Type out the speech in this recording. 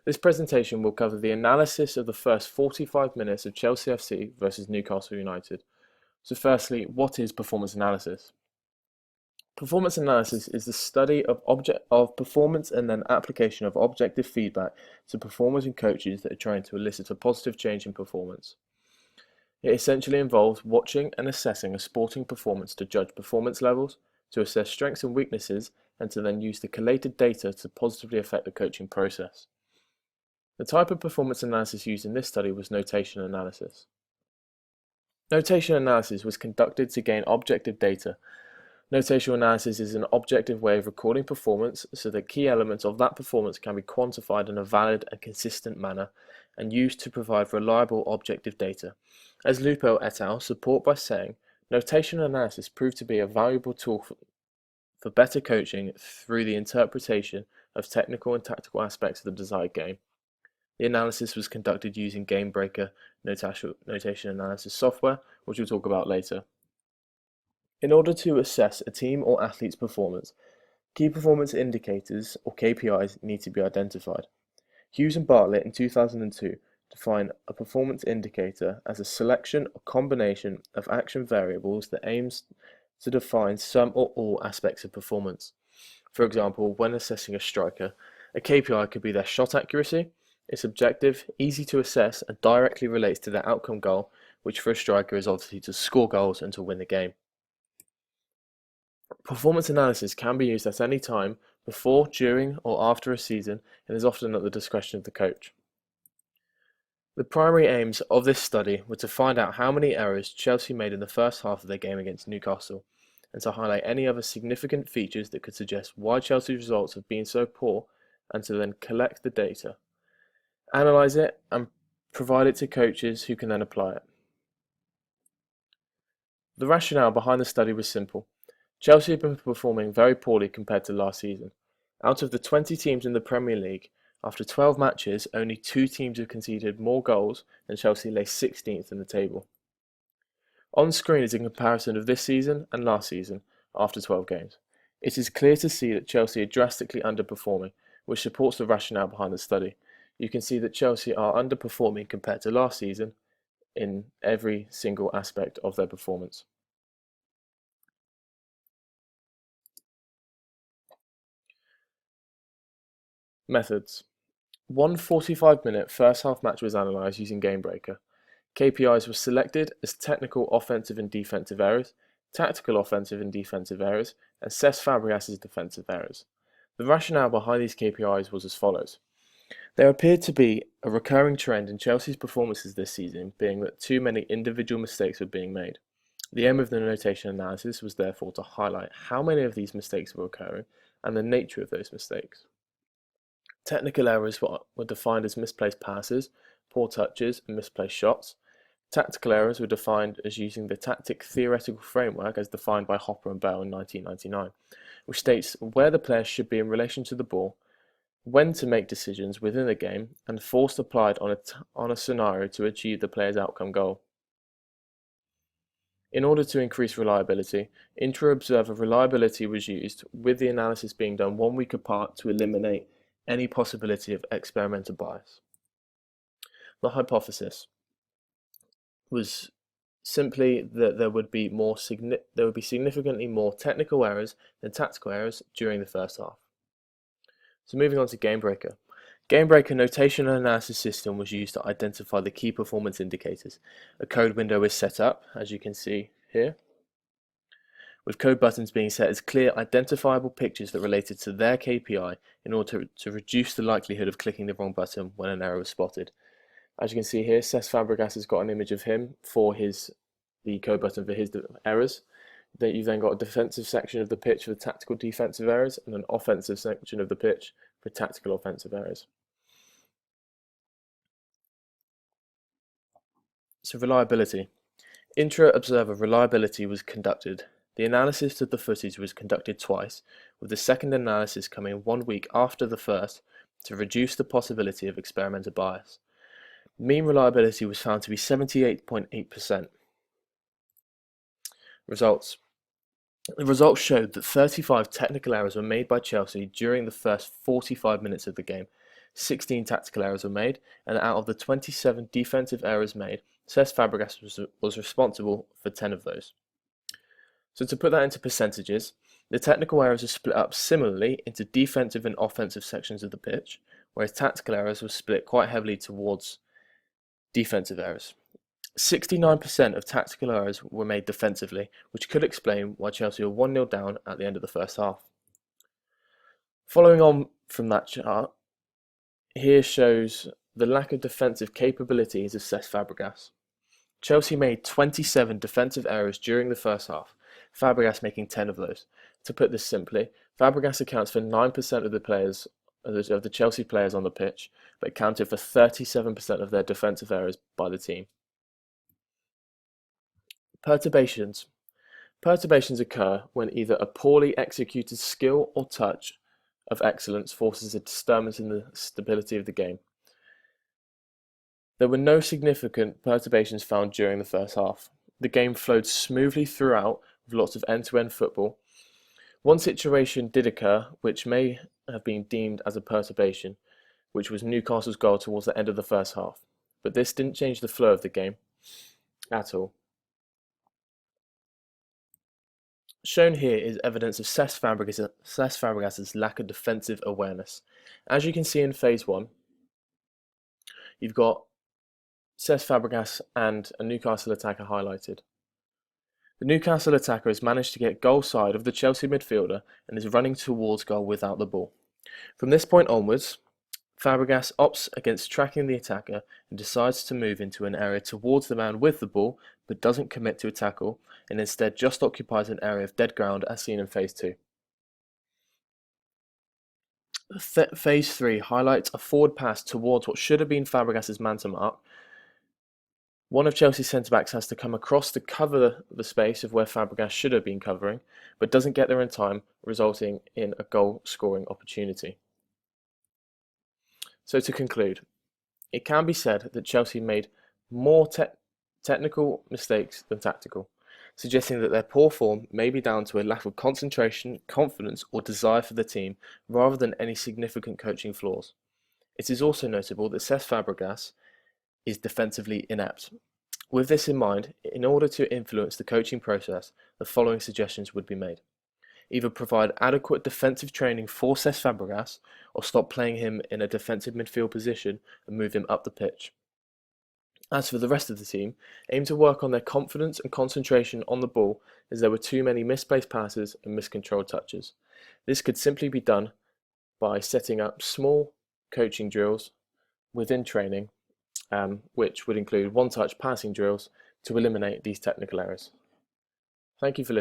This presentation will cover the analysis of the first 45 minutes of Chelsea FC versus Newcastle United. So firstly, what is performance analysis? Performance analysis is the study of performance and then application of objective feedback to performers and coaches that are trying to elicit a positive change in performance. It essentially involves watching and assessing a sporting performance to judge performance levels, to assess strengths and weaknesses, and to then use the collated data to positively affect the coaching process. The type of performance analysis used in this study was notation analysis. Notation analysis was conducted to gain objective data. Notational analysis is an objective way of recording performance so that key elements of that performance can be quantified in a valid and consistent manner and used to provide reliable objective data. As Lupo et al. Support by saying, notational analysis proved to be a valuable tool for better coaching through the interpretation of technical and tactical aspects of the desired game. The analysis was conducted using Game Breaker notation analysis software, which we'll talk about later. In order to assess a team or athlete's performance, key performance indicators, or KPIs, need to be identified. Hughes and Bartlett in 2002 define a performance indicator as a selection or combination of action variables that aims to define some or all aspects of performance. For example, when assessing a striker, a KPI could be their shot accuracy. It's objective, easy to assess, and directly relates to their outcome goal, which for a striker is obviously to score goals and to win the game. Performance analysis can be used at any time, before, during, or after a season, and is often at the discretion of the coach. The primary aims of this study were to find out how many errors Chelsea made in the first half of their game against Newcastle, and to highlight any other significant features that could suggest why Chelsea's results have been so poor, and to then collect the data, analyse it, and provide it to coaches who can then apply it. The rationale behind the study was simple. Chelsea had been performing very poorly compared to last season. Out of the 20 teams in the Premier League, after 12 matches, only 2 teams have conceded more goals, and Chelsea lay 16th in the table. On screen is a comparison of this season and last season, after 12 games. It is clear to see that Chelsea are drastically underperforming, which supports the rationale behind the study. You can see that Chelsea are underperforming compared to last season in every single aspect of their performance. Methods. One 45-minute first half match was analysed using Game Breaker. KPIs were selected as technical offensive and defensive errors, tactical offensive and defensive errors, and Cesc Fabregas' defensive errors. The rationale behind these KPIs was as follows. There appeared to be a recurring trend in Chelsea's performances this season, being that too many individual mistakes were being made. The aim of the notation analysis was therefore to highlight how many of these mistakes were occurring and the nature of those mistakes. Technical errors were defined as misplaced passes, poor touches, and misplaced shots. Tactical errors were defined as using the tactic theoretical framework as defined by Hopper and Bell in 1999, which states where the player should be in relation to the ball, when to make decisions within the game, and force applied on a scenario to achieve the player's outcome goal. In order to increase reliability, intra-observer reliability was used, with the analysis being done 1 week apart to eliminate any possibility of experimental bias. The hypothesis was simply that there would be significantly more technical errors than tactical errors during the first half. So moving on to Game Breaker. Game Breaker notation and analysis system was used to identify the key performance indicators. A code window is set up, as you can see here, with code buttons being set as clear, identifiable pictures that related to their KPI in order to reduce the likelihood of clicking the wrong button when an error was spotted. As you can see here, Cesc Fabregas has got an image of him for the code button for his errors. Then you've then got a defensive section of the pitch for tactical defensive errors and an offensive section of the pitch for tactical offensive errors. So reliability. Intra-observer reliability was conducted. The analysis of the footage was conducted twice, with the second analysis coming 1 week after the first to reduce the possibility of experimental bias. Mean reliability was found to be 78.8%. Results. The results showed that 35 technical errors were made by Chelsea during the first 45 minutes of the game. 16 tactical errors were made, and out of the 27 defensive errors made, Cesc Fabregas was responsible for 10 of those. So to put that into percentages, the technical errors are split up similarly into defensive and offensive sections of the pitch, whereas tactical errors were split quite heavily towards defensive errors. 69% of tactical errors were made defensively, which could explain why Chelsea were 1-0 down at the end of the first half. Following on from that chart, here shows the lack of defensive capabilities of Cesc Fabregas. Chelsea made 27 defensive errors during the first half, Fabregas making 10 of those. To put this simply, Fabregas accounts for 9% of the Chelsea players on the pitch, but accounted for 37% of their defensive errors by the team. Perturbations. Perturbations occur when either a poorly executed skill or touch of excellence forces a disturbance in the stability of the game. There were no significant perturbations found during the first half. The game flowed smoothly throughout with lots of end-to-end football. One situation did occur which may have been deemed as a perturbation, which was Newcastle's goal towards the end of the first half, but this didn't change the flow of the game at all. Shown here is evidence of Cesc Fabregas' lack of defensive awareness. As you can see in phase 1, you've got Cesc Fabregas and a Newcastle attacker highlighted. The Newcastle attacker has managed to get goal side of the Chelsea midfielder and is running towards goal without the ball. From this point onwards, Fabregas opts against tracking the attacker and decides to move into an area towards the man with the ball, but doesn't commit to a tackle and instead just occupies an area of dead ground as seen in phase 2. Phase 3 highlights a forward pass towards what should have been Fabregas' man to mark. One of Chelsea's centre-backs has to come across to cover the space of where Fabregas should have been covering, but doesn't get there in time, resulting in a goal-scoring opportunity. So to conclude, it can be said that Chelsea made more technical mistakes than tactical, suggesting that their poor form may be down to a lack of concentration, confidence, or desire for the team, rather than any significant coaching flaws. It is also notable that Cesc Fabregas is defensively inept. With this in mind, in order to influence the coaching process, the following suggestions would be made. Either provide adequate defensive training for Cesc Fabregas, or stop playing him in a defensive midfield position and move him up the pitch. As for the rest of the team, aim to work on their confidence and concentration on the ball, as there were too many misplaced passes and miscontrolled touches. This could simply be done by setting up small coaching drills within training, which would include one-touch passing drills to eliminate these technical errors. Thank you for listening.